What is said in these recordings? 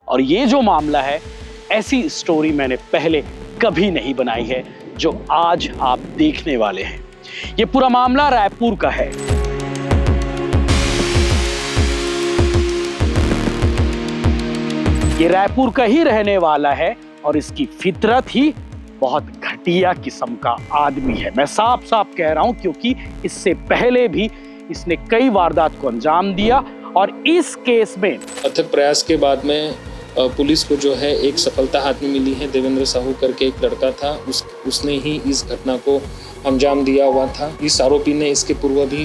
और ये जो मामला है, ऐसी स्टोरी मैंने पहले कभी नहीं बनाई है जो आज आप देखने वाले हैं। ये पूरा मामला रायपुर का है। ये रायपुर का ही रहने वाला है और इसकी फितरत ही बहुत घटिया किस्म का आदमी है। मैं साफ साफ कह रहा हूं, क्योंकि इससे पहले भी इसने कई वारदात को अंजाम दिया और इस केस में अथक प्रयास के बाद में पुलिस को जो है एक सफलता हाथ में मिली है। देवेंद्र साहू करके एक लड़का था, उसने ही इस घटना को अंजाम दिया हुआ था। इस आरोपी ने इसके पूर्व भी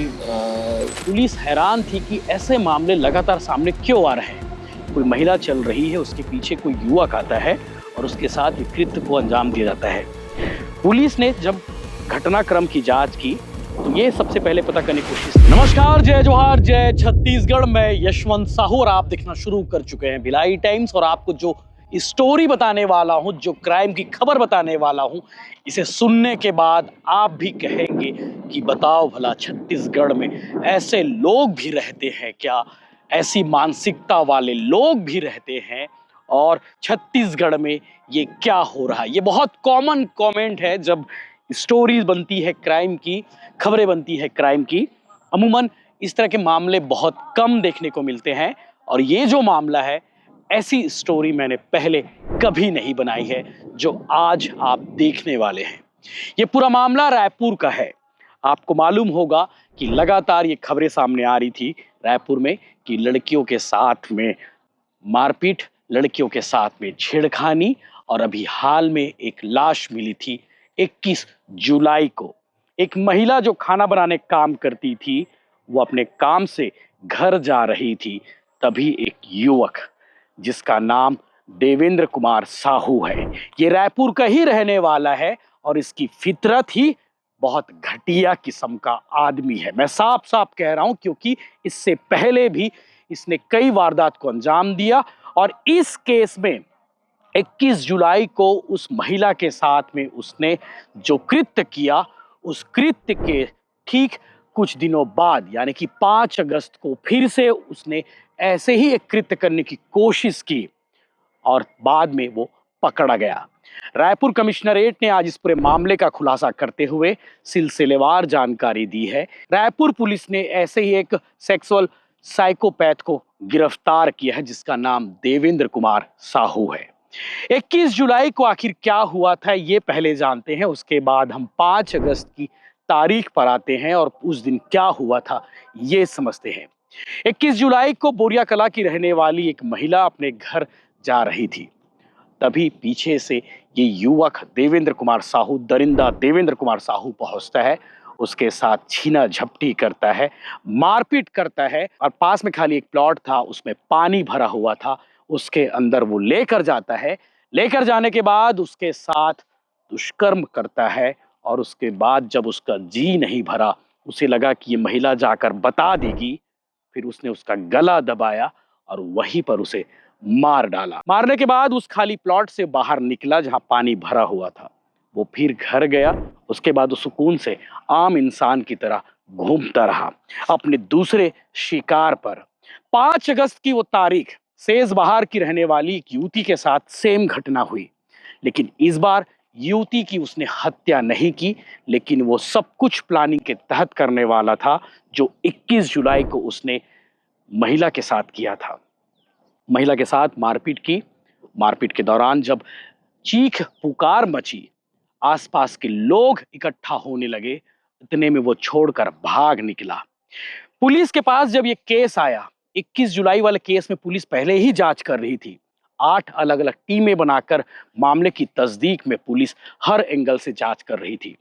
पुलिस हैरान थी कि ऐसे मामले लगातार सामने क्यों आ रहे हैं। कोई महिला चल रही है, उसके पीछे कोई युवक आता है और उसके साथ ये कृत्य को अंजाम दिया जाता है। पुलिस ने जब घटनाक्रम की जांच की तो ये सबसे पहले पता करने की कोशिश की। नमस्कार, जय जोहार, जय छत्तीसगढ़। मैं यशवंत साहू और आप देखना शुरू कर चुके हैं भिलाई टाइम्स। और आपको जो स्टोरी बताने वाला हूं, जो क्राइम की खबर बताने वाला हूं, इसे सुनने के बाद आप भी कहेंगे कि बताओ भला, छत्तीसगढ़ में ऐसे लोग भी रहते हैं क्या? ऐसी मानसिकता वाले लोग भी रहते हैं? और छत्तीसगढ़ में ये क्या हो रहा है? ये बहुत कॉमन कमेंट है जब स्टोरीज बनती है क्राइम की, खबरें बनती है क्राइम की। अमूमन इस तरह के मामले बहुत कम देखने को मिलते हैं और ये जो मामला है, ऐसी स्टोरी मैंने पहले कभी नहीं बनाई है जो आज आप देखने वाले हैं। ये पूरा मामला रायपुर का है। आपको मालूम होगा कि लगातार ये खबरें सामने आ रही थी रायपुर में कि लड़कियों के साथ में मारपीट, लड़कियों के साथ में छेड़खानी, और अभी हाल में एक लाश मिली थी 21 जुलाई को। एक महिला जो खाना बनाने काम करती थी, वो अपने काम से घर जा रही थी, तभी एक युवक जिसका नाम देवेंद्र कुमार साहू है, ये रायपुर का ही रहने वाला है और इसकी फितरत ही बहुत घटिया किस्म का आदमी है। मैं साफ साफ कह रहा हूं, क्योंकि इससे पहले भी इसने कई वारदात को अंजाम दिया और इस केस में 21 जुलाई को उस महिला के साथ में उसने जो कृत्य किया, उस कृत्य के ठीक कुछ दिनों बाद यानी कि 5 अगस्त को फिर से उसने ऐसे ही एक कृत्य करने की कोशिश की और बाद में वो पकड़ा गया। रायपुर कमिश्नरेट ने आज इस पूरे मामले का खुलासा करते हुए सिलसिलेवार जानकारी दी है। रायपुर पुलिस ने ऐसे ही एक सेक्सुअल साइकोपैथ को गिरफ्तार किया है जिसका नाम देवेंद्र कुमार साहू है। 21 जुलाई को आखिर क्या हुआ था ये पहले जानते हैं, उसके बाद हम 5 अगस्त की तारीख पर आते हैं और उस दिन क्या हुआ था ये समझते हैं। 21 जुलाई को बोरिया कला की रहने वाली एक महिला अपने घर जा रही थी, तभी पीछे से ये युवक देवेंद्र कुमार साहू, दरिंदा देवेंद्र कुमार साहू पहुंचता है, उसके साथ छीना झपटी करता है, मारपीट करता है और पास में खाली एक प्लॉट था, उसमें पानी भरा हुआ था, उसके अंदर वो लेकर जाता है। लेकर जाने के बाद उसके साथ दुष्कर्म करता है और उसके बाद जब उसका जी नहीं भरा, उसे लगा कि ये महिला जाकर बता देगी, फिर उसने उसका गला दबाया और वहीं पर उसे मार डाला। मारने के बाद उस खाली प्लॉट से बाहर निकला जहां पानी भरा हुआ था। वो फिर घर गया। उसके बाद वो सुकून से आम इंसान की तरह घूमता रहा अपने दूसरे शिकार पर। 5 अगस्त की वो तारीख, सेज बहार की रहने वाली एक युवती के साथ सेम घटना हुई, लेकिन इस बार युवती की उसने हत्या नहीं की, लेकिन वो सब कुछ प्लानिंग के तहत करने वाला था जो 21 जुलाई को उसने महिला के साथ किया था। महिला के साथ मारपीट की। मारपीट के दौरान जब चीख पुकार मची, आसपास के लोग इकट्ठा होने लगे, इतने में वो छोड़कर भाग निकला। पुलिस के पास जब ये केस आया, 21 जुलाई वाले केस में पुलिस पहले ही जांच कर रही थी। 8 अलग अलग टीमें बनाकर मामले की तस्दीक में पुलिस हर एंगल से जांच कर रही थी।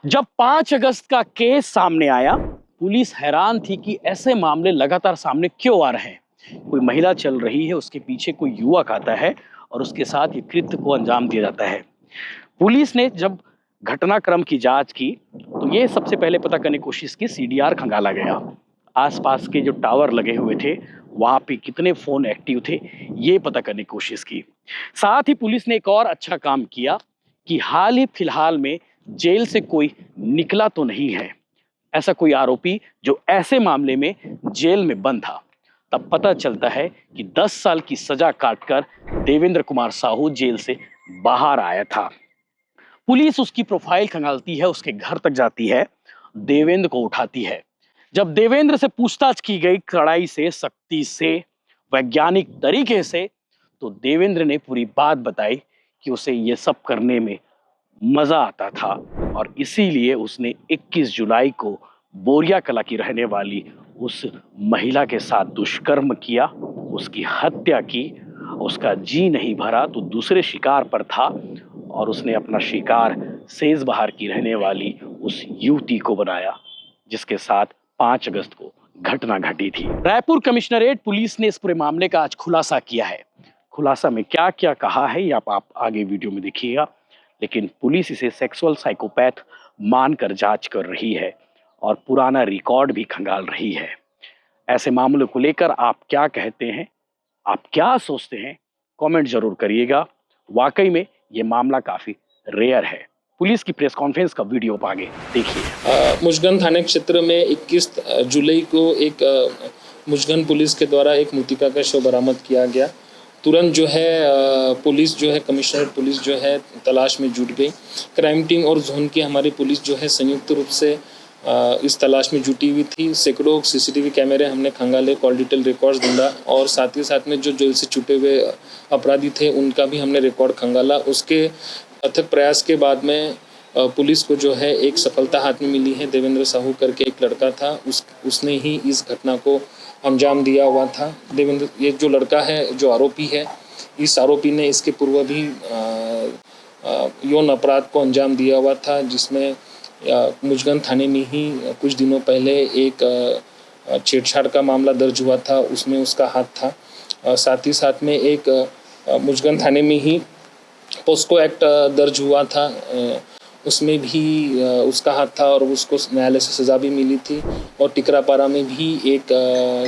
जब 5 अगस्त का केस सामने आया, पुलिस हैरान थी कि ऐसे मामले लगातार सामने क्यों आ रहे हैं। कोई महिला चल रही है, उसके पीछे कोई युवक आता है और उसके साथ ये कृत्य को अंजाम दिया जाता है। पुलिस ने जब घटनाक्रम की जांच की तो ये सबसे पहले पता करने की कोशिश की, सीडीआर खंगाला गया। आसपास के जो टावर लगे हुए थे वहां पे कितने फोन एक्टिव थे ये पता करने की कोशिश की। साथ ही पुलिस ने एक और अच्छा काम किया कि हाल ही फिलहाल में जेल से कोई निकला तो नहीं है, ऐसा कोई आरोपी जो ऐसे मामले में जेल में बंद था। तब पता चलता है कि 10 साल की सजा काटकर देवेंद्र कुमार साहू जेल से बाहर आया था। पुलिस उसकी प्रोफाइल खंगालती है, उसके घर तक जाती है, देवेंद्र को उठाती है। जब देवेंद्र से पूछताछ की गई कड़ाई से, सख्ती से, वैज्ञानिक तरीके से, तो देवेंद्र ने पूरी बात बताई कि उसे ये सब करने में मजा आता था और इसीलिए उसने 21 जुलाई को बोरिया कला की रहने वाली उस महिला के साथ दुष्कर्म किया, उसकी हत्या की। उसका जी नहीं भरा तो दूसरे शिकार पर था और उसने अपना शिकार सेजबहार की रहने वाली उस युवती को बनाया जिसके साथ 5 अगस्त को घटना घटी थी। रायपुर कमिश्नरेट पुलिस ने इस पूरे मामले का आज खुलासा किया है। खुलासा में क्या क्या कहा है ये आप आगे वीडियो में देखिएगा, लेकिन पुलिस इसे सेक्सुअल साइकोपैथ मानकर जांच कर रही है और पुराना रिकॉर्ड भी खंगाल रही है। ऐसे मामलों को लेकर आप क्या कहते हैं, आप क्या सोचते हैं, कमेंट जरूर करिएगा। वाकई में ये मामला काफी रेयर है। पुलिस की प्रेस कॉन्फ्रेंस का वीडियो आप आगे देखिए। मुजगन थाने क्षेत्र में 21 जुलाई को एक मुजगन पुलिस के द्वारा एक मृतिका का शव बरामद किया गया। तुरंत जो है पुलिस जो है कमिश्नरेट पुलिस जो है तलाश में जुट गई। क्राइम टीम और जोन की हमारी पुलिस जो है संयुक्त रूप से इस तलाश में जुटी हुई थी। सैकड़ों सीसीटीवी कैमरे हमने खंगाले, कॉल डिटेल रिकॉर्ड्स ढूंढा और साथ ही साथ में जो जेल से छूटे हुए अपराधी थे उनका भी हमने रिकॉर्ड खंगाला। उसके अथक प्रयास के बाद में पुलिस को जो है एक सफलता हाथ में मिली है। देवेंद्र साहू करके एक लड़का था, उसने ही इस घटना को अंजाम दिया हुआ था। देवेंद्र, ये जो लड़का है, जो आरोपी है, इस आरोपी ने इसके पूर्व भी यौन अपराध को अंजाम दिया हुआ था, जिसमें मुजगन थाने में ही कुछ दिनों पहले एक छेड़छाड़ का मामला दर्ज हुआ था, उसमें उसका हाथ था। साथ ही साथ में एक मुजगन थाने में ही पोस्को एक्ट दर्ज हुआ था, उसमें भी उसका हाथ था और उसको न्यायालय से सज़ा भी मिली थी। और टिकरापारा में भी एक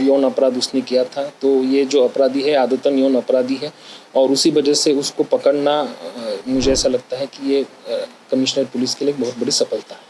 यौन अपराध उसने किया था। तो ये जो अपराधी है आदतन यौन अपराधी है और उसी वजह से उसको पकड़ना मुझे ऐसा लगता है कि ये कमिश्नर पुलिस के लिए एक बहुत बड़ी सफलता है।